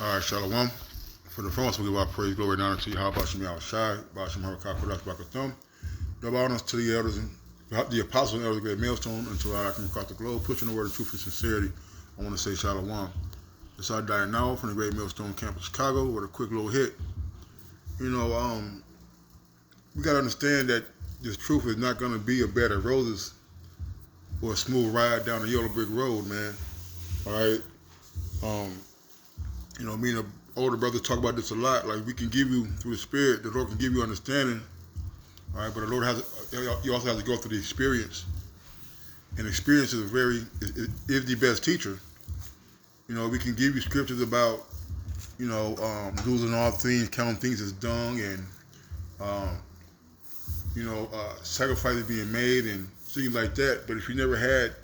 All right, Shalom. For the first, we give our praise, glory, and honor to you. How about you, Shai, Bashim Harakah, Kodash, Bakathum. Double honors to the elders and the apostles and elders of the great millstone until I can across the globe, pushing the word of truth and sincerity. I want to say Shalom. It's our dying now from the great millstone camp of Chicago with a quick little hit. We got to understand that this truth is not going to be a bed of roses or a smooth ride down the yellow brick road, man. All right. Me and the older brothers talk about this a lot. Like, we can give you through the Spirit, the Lord can give you understanding. All right, but the Lord you also have to go through the experience, and experience is is the best teacher. We can give you scriptures about, losing all things, counting things as dung, and sacrifices being made and things like that. But if you never had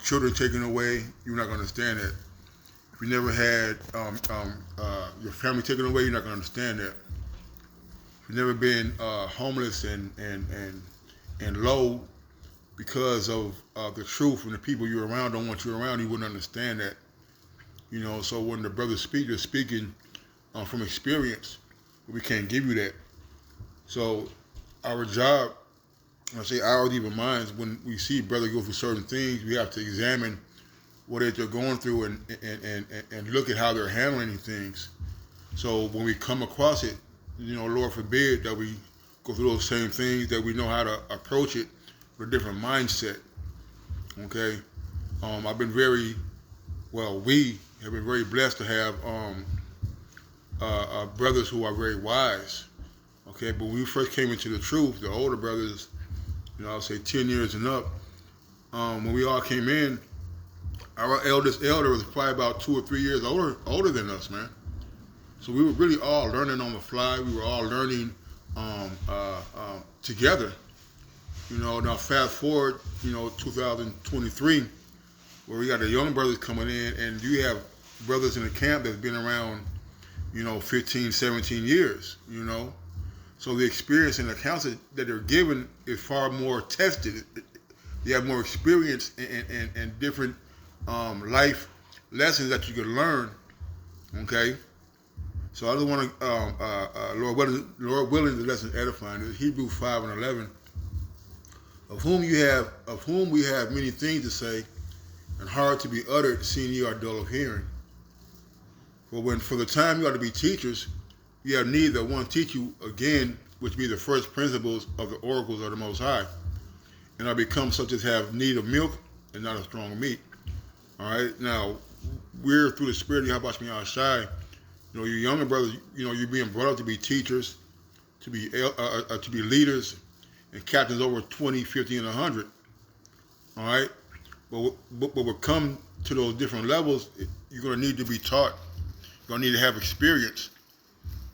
children taken away, you're not going to understand that. If you never had your family taken away, you're not going to understand that. If you've never been homeless and low because of the truth and the people you're around don't want you around, you wouldn't understand that. So when the brothers speak, they're speaking from experience, but we can't give you that. So our job, ours, even mine, when we see brothers go through certain things, we have to examine what they're going through and look at how they're handling things. So when we come across it, Lord forbid that we go through those same things, that we know how to approach it with a different mindset. Okay? We have been very blessed to have brothers who are very wise. Okay? But when we first came into the truth, the older brothers, I'll say 10 years and up, when we all came in, our eldest elder was probably about 2 or 3 years older than us, man. So we were really all learning on the fly. We were all learning together. Now fast forward, 2023, where we got the young brothers coming in, and you have brothers in the camp that's been around, 15, 17 years, So the experience and the counsel that they're given is far more tested. They have more experience and different life lessons that you can learn. Okay, so I just want to, Lord willing, the lesson edifying is Hebrews 5:11. Of whom we have many things to say, and hard to be uttered, seeing ye are dull of hearing. For the time you are to be teachers, you have need that one teach you again, which be the first principles of the oracles of the Most High, and are become such as have need of milk and not of strong meat. All right, now we're through the Spirit of Yahweh Shai. Your younger brothers, you're being brought up to be teachers, to be leaders, and captains over 20, 50, and 100. All right, but we'll come to those different levels. You're going to need to be taught. You're going to need to have experience.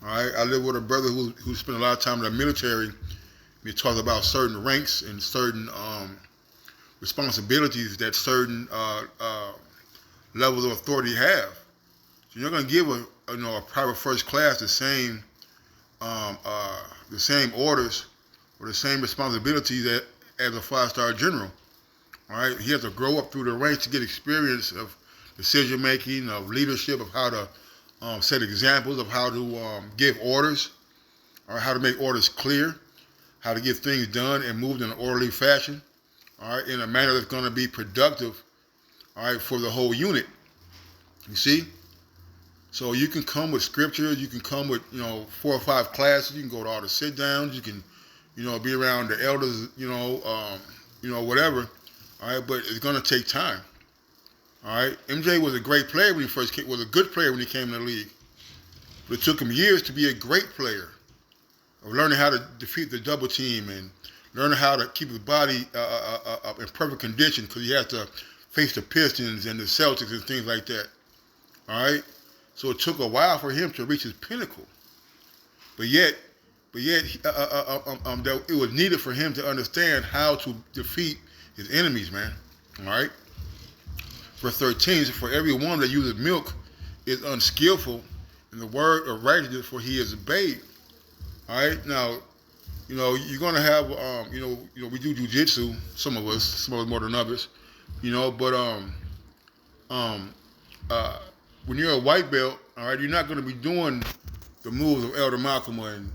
All right, I live with a brother who spent a lot of time in the military. We talk about certain ranks and certain responsibilities that certain levels of authority have. So you're not going to give a private first class the same orders or the same responsibilities as a 5-star general. All right, he has to grow up through the ranks to get experience of decision making, of leadership, of how to set examples, of how to give orders, or how to make orders clear, how to get things done and moved in an orderly fashion. All right, in a manner that's going to be productive, all right, for the whole unit. You see? So you can come with scriptures, you can come with, 4 or 5 classes, you can go to all the sit downs, you can, be around the elders, whatever. All right, but it's going to take time. All right, MJ was a great player when he first came, was a good player when he came in the league. But it took him years to be a great player, of learning how to defeat the double team and learning how to keep his body in perfect condition, because he has to face the Pistons and the Celtics and things like that. All right? So it took a while for him to reach his pinnacle. But yet, it was needed for him to understand how to defeat his enemies, man. All right? Verse 13, for every one that uses milk is unskillful in the word of righteousness, for he is a babe. All right? Now, you're going to have, we do jujitsu, some of us more than others, but when you're a white belt, All right, you're not going to be doing the moves of Elder Malcolm and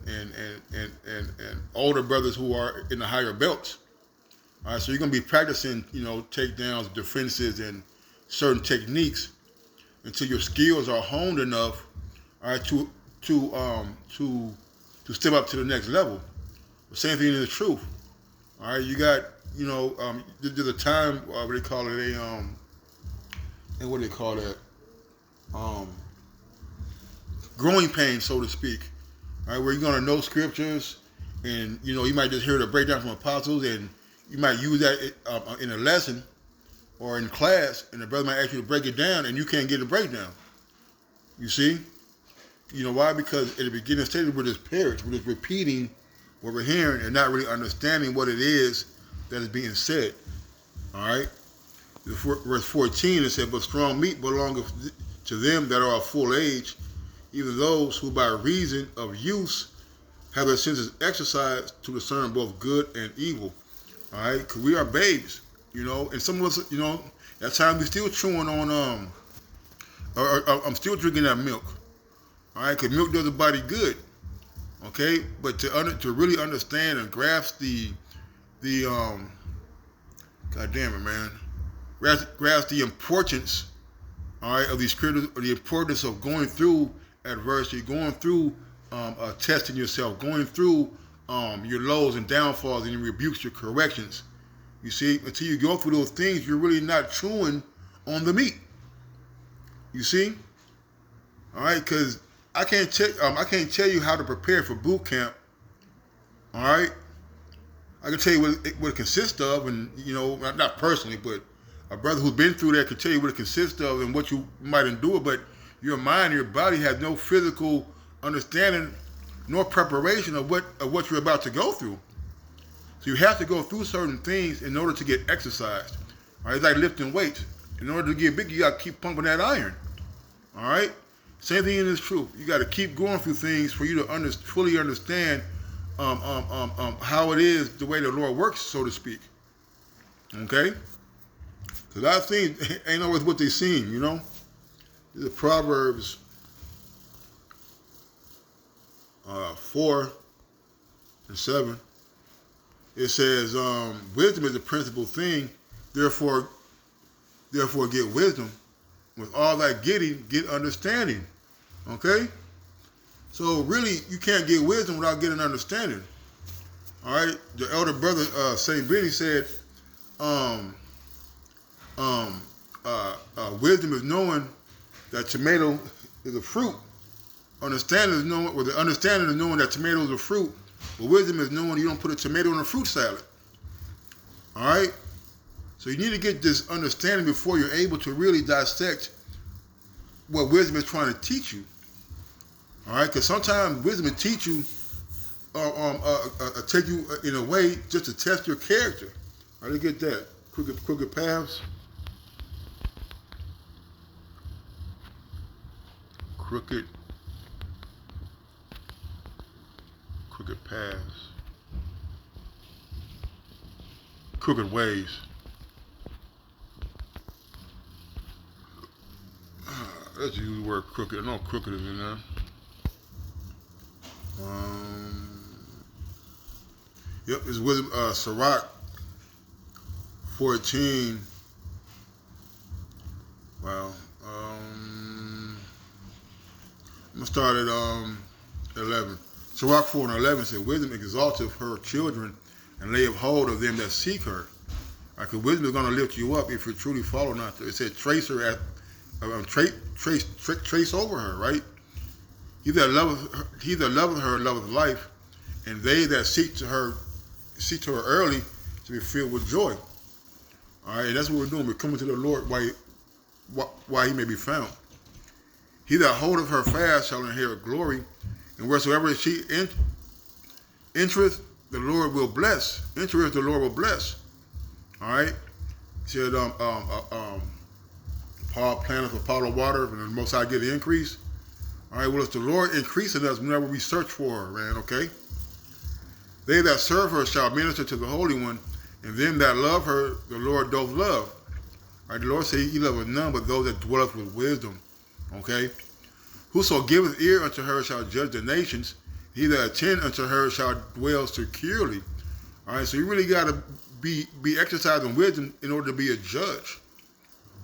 older brothers who are in the higher belts. All right, so you're going to be practicing, takedowns, defenses, and certain techniques until your skills are honed enough, all right, to step up to the next level. The same thing is true. All right, you got, there's a time, what do they call it? And what do they call that? Growing pain, so to speak. All right, where you're gonna know scriptures, and you might just hear the breakdown from apostles, and you might use that in a lesson or in class, and the brother might ask you to break it down, and you can't get the breakdown. You see? You know why? Because at the beginning stage, we're just parrots. We're just repeating what we're hearing and not really understanding what it is that is being said. All right? Verse 14, it said, "But strong meat belongeth to them that are of full age, even those who by reason of use have their senses exercised to discern both good and evil." All right? Because we are babes, and some of us, at times we're still chewing on, I'm still drinking that milk. All right? Because milk does the body good. Okay? But to really understand and grasp the God damn it, man. Grasp the importance, all right, of these scriptures, or the importance of going through adversity, going through testing yourself, going through your lows and downfalls and your rebukes, your corrections. You see, until you go through those things, you're really not chewing on the meat. You see, all right, because I can't tell you how to prepare for boot camp. All right, I can tell you what it consists of, and not personally, but a brother who's been through that can tell you what it consists of and what you might endure, but your mind, your body has no physical understanding nor preparation of what you're about to go through. So you have to go through certain things in order to get exercised. All right, it's like lifting weights. In order to get big, you got to keep pumping that iron. All right? Same thing is true. You got to keep going through things for you to fully understand how it is, the way the Lord works, so to speak. Okay? Because our things ain't always what they seem, This is Proverbs 4 and 7. It says, wisdom is the principal thing, therefore get wisdom. With all that getting, get understanding. Okay? So really, you can't get wisdom without getting understanding. All right? The elder brother, St. Benny, said, wisdom is knowing that tomato is a fruit. Understanding is knowing that tomato is a fruit. But wisdom is knowing you don't put a tomato in a fruit salad. All right? So you need to get this understanding before you're able to really dissect what wisdom is trying to teach you. All right? Because sometimes wisdom will teach you, take you in a way just to test your character. All right, let's get that. Crooked paths. Crooked paths. Crooked ways. Let's use the word crooked. I know crooked is in there. Yep, it's wisdom. Sirach 14. Wow. I'm gonna start at 11. Sirach 4 and 11 said, "Wisdom exalteth her children, and layeth hold of them that seek her." Because wisdom is gonna lift you up if you truly follow not. It said, "Trace her trace over her." Right? He that loveth her loveth life, and they that seek to her early to be filled with joy. All right, and that's what we're doing. We're coming to the Lord while he may be found. He that holdeth her fast shall inherit glory, and wheresoever she entereth, the Lord will bless. Entereth, the Lord will bless. All right. He said, Paul planteth, Apollo water, and the Most High get the increase. All right. Well, it's the Lord increasing us whenever we search for her, man. Okay. They that serve her shall minister to the Holy One, and them that love her, the Lord doth love. All right. The Lord said, He loveth none but those that dwelleth with wisdom. Okay. Whoso giveth ear unto her shall judge the nations. He that attend unto her shall dwell securely. All right, so you really got to be exercising wisdom in order to be a judge.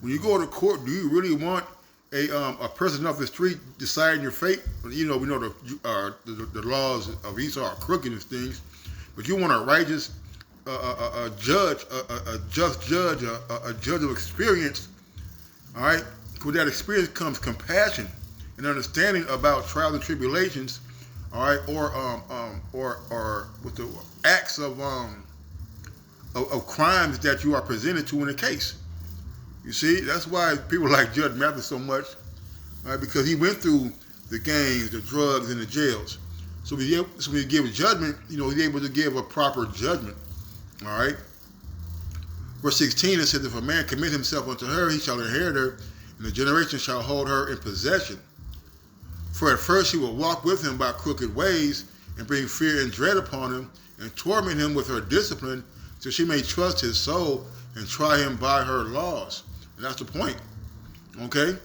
When you go to court, do you really want a person off the street deciding your fate? You know, we know the laws of Esau are crooked and things, but you want a righteous judge, a just judge, a judge of experience. All right, with that experience comes compassion and understanding about trials and tribulations. All right, or with the acts of crimes that you are presented to in a case. You see, that's why people like Judge Mathis so much, right? Because he went through the gangs, the drugs, and the jails. So when he gave a judgment, you know, he's able to give a proper judgment. All right. Verse 16, it says, if a man commit himself unto her, he shall inherit her, and the generation shall hold her in possession. For at first she will walk with him by crooked ways, and bring fear and dread upon him, and torment him with her discipline, so she may trust his soul and try him by her laws. And that's the point. Okay?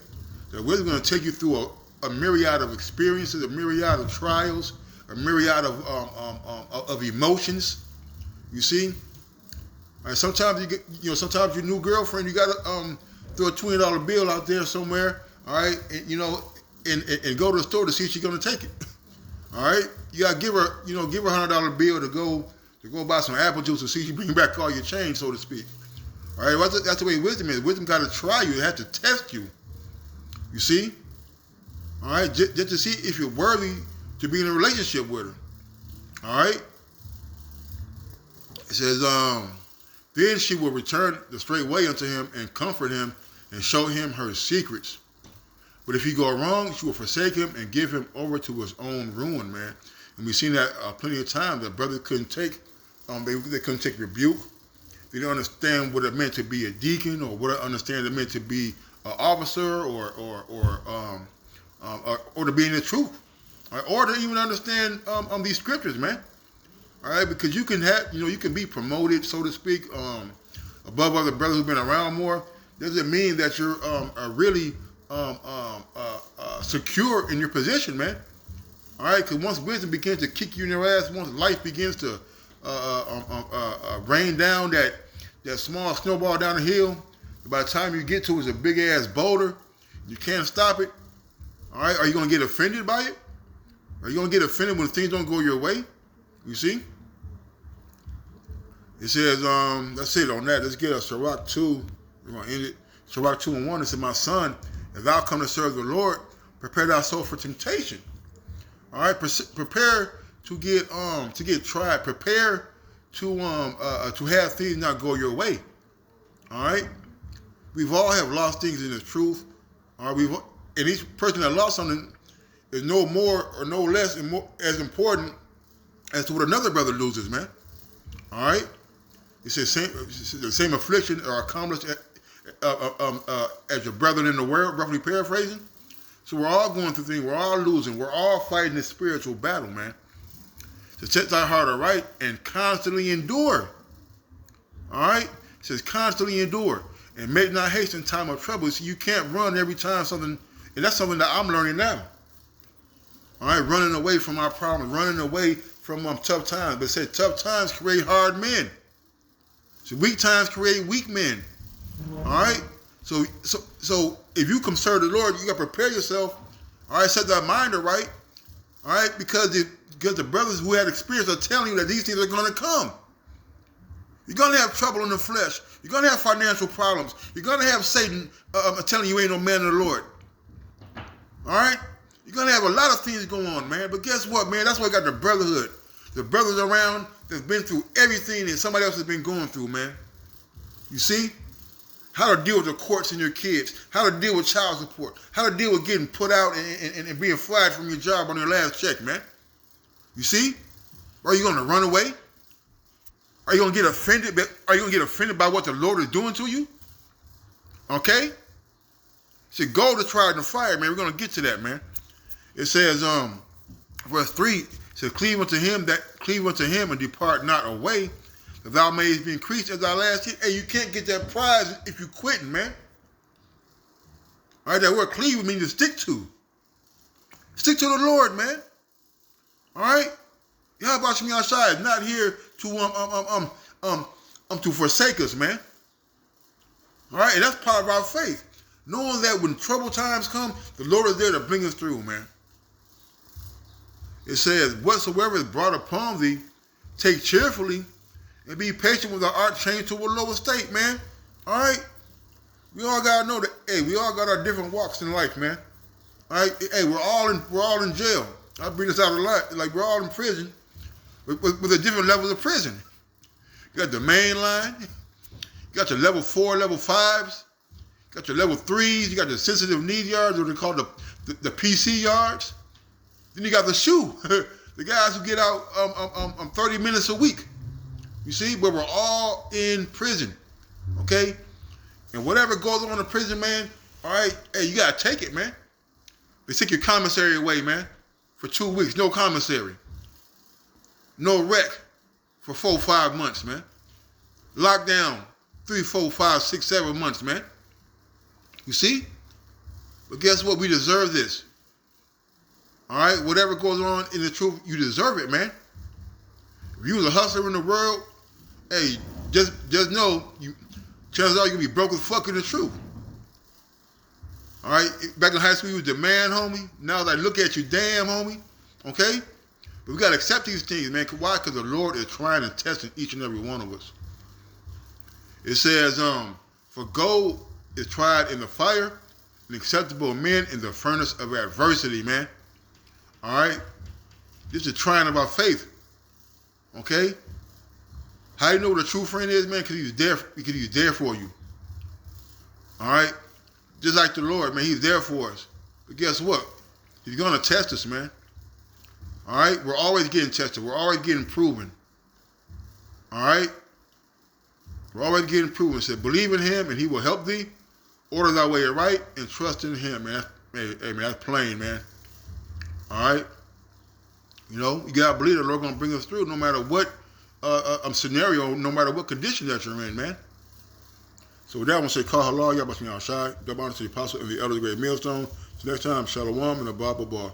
That we're going to take you through a myriad of experiences, a myriad of trials, a myriad of emotions. You see? Right, sometimes sometimes your new girlfriend, you gotta throw a $20 bill out there somewhere, all right, and go to the store to see if she's gonna take it. All right, you gotta give her a $100 bill to go buy some apple juice to see if she bring back all your change, so to speak. All right, well, that's the way wisdom is. Wisdom got to try you. It has to test you. You see? All right, just to see if you're worthy to be in a relationship with her. All right. It says, then she will return the straight way unto him and comfort him and show him her secrets. But if he go wrong, she will forsake him and give him over to his own ruin, man. And we've seen that plenty of times. That brothers couldn't take, they couldn't take rebuke. They didn't understand what it meant to be a deacon, or what it understand it meant to be an officer, or to be in the truth, right? Or to even understand these scriptures, man. All right, because you can have, you can be promoted, so to speak, above other brothers who've been around more. Doesn't mean that you're really secure in your position, man. All right, because once wisdom begins to kick you in your ass, once life begins to rain down that small snowball down the hill, by the time you get to it, it's a big ass boulder. You can't stop it. All right, are you gonna get offended by it? Are you gonna get offended when things don't go your way? You see? It says, that's it on that. Let's get a Sirach 2. We're going to end it. Sirach 2:1. It says, my son, if thou come to serve the Lord, prepare thy soul for temptation. All right? Prepare to get tried. Prepare to have things not go your way. All right? We've all have lost things in the truth. All right? And each person that lost something is no more or no less as important as to what another brother loses, man. All right? It says the same affliction are accomplished as your brethren in the world, roughly paraphrasing. So we're all going through things. We're all losing. We're all fighting this spiritual battle, man. To set thy heart aright and constantly endure. All right? It says constantly endure. And make not haste in time of trouble. See, you can't run every time something, and that's something that I'm learning now. All right? Running away from our problems, running away from tough times. But it said tough times create hard men. So weak times create weak men. All right? So if you come serve the Lord, you got to prepare yourself. All right? Set that mind right. All right? Because the brothers who had experience are telling you that these things are going to come. You're going to have trouble in the flesh. You're going to have financial problems. You're going to have Satan telling you ain't no man of the Lord. All right? You're going to have a lot of things going on, man. But guess what, man? That's why I got the brotherhood. The brothers around that's been through everything that somebody else has been going through, man. You see? How to deal with the courts and your kids. How to deal with child support. How to deal with getting put out and being fired from your job on your last check, man. You see? Are you going to run away? Are you going to get offended? Are you going to get offended by what the Lord is doing to you? Okay? See, gold is tried in the fire, man. We're going to get to that, man. It says, verse 3, it says, cleave unto him and depart not away, that thou mayest be increased as thy last year. Hey, you can't get that prize if you quitting, man. All right, that word cleave means to stick to. Stick to the Lord, man. All right? Yahweh Shem Yahshai is not here to forsake us, man. All right? And that's part of our faith. Knowing that when trouble times come, the Lord is there to bring us through, man. It says, whatsoever is brought upon thee, take cheerfully, and be patient with the art changed to a lower state, man. All right? We all gotta know that, hey, we all got our different walks in life, man. All right? Hey, we're all in jail. I bring this out a lot. Like, we're all in prison with the different levels of prison. You got the main line. You got your level 4, level 5s. You got your level 3s. You got the sensitive need yards, or they call the PC yards. Then you got the SHU, the guys who get out 30 minutes a week. You see, but we're all in prison, okay? And whatever goes on in prison, man, all right, hey, you got to take it, man. They take your commissary away, man, for 2 weeks. No commissary. No rec for 4, 5 months, man. Lockdown 3, 4, 5, 6, 7 months, man. You see? But guess what? We deserve this. All right? Whatever goes on in the truth, you deserve it, man. If you was a hustler in the world, hey, just know, chances are you're going to be broke as fuck in the truth. All right? Back in high school, you was the man, homie. Now that I look at you, damn, homie. Okay? But we got to accept these things, man. Why? Because the Lord is trying and testing each and every one of us. It says, for gold is tried in the fire, and acceptable men in the furnace of adversity, man. All right? This is the trying of our faith. Okay? How do you know what a true friend is, man? Because he's there for you. All right? Just like the Lord, man, he's there for us. But guess what? He's going to test us, man. All right? We're always getting tested. We're always getting proven. All right? We're always getting proven. It said, believe in him and he will help thee. Order thy way right and trust in him, man. Hey, man, that's plain, man. All right? You know, you got to believe the Lord going to bring us through no matter what scenario, no matter what condition that you're in, man. So with that, I want to say, Kal Halal, Yahweh Shem Yahshai, double honor to the apostle and the elders of the great millstone. So next time, Shalom and a Baba Bar.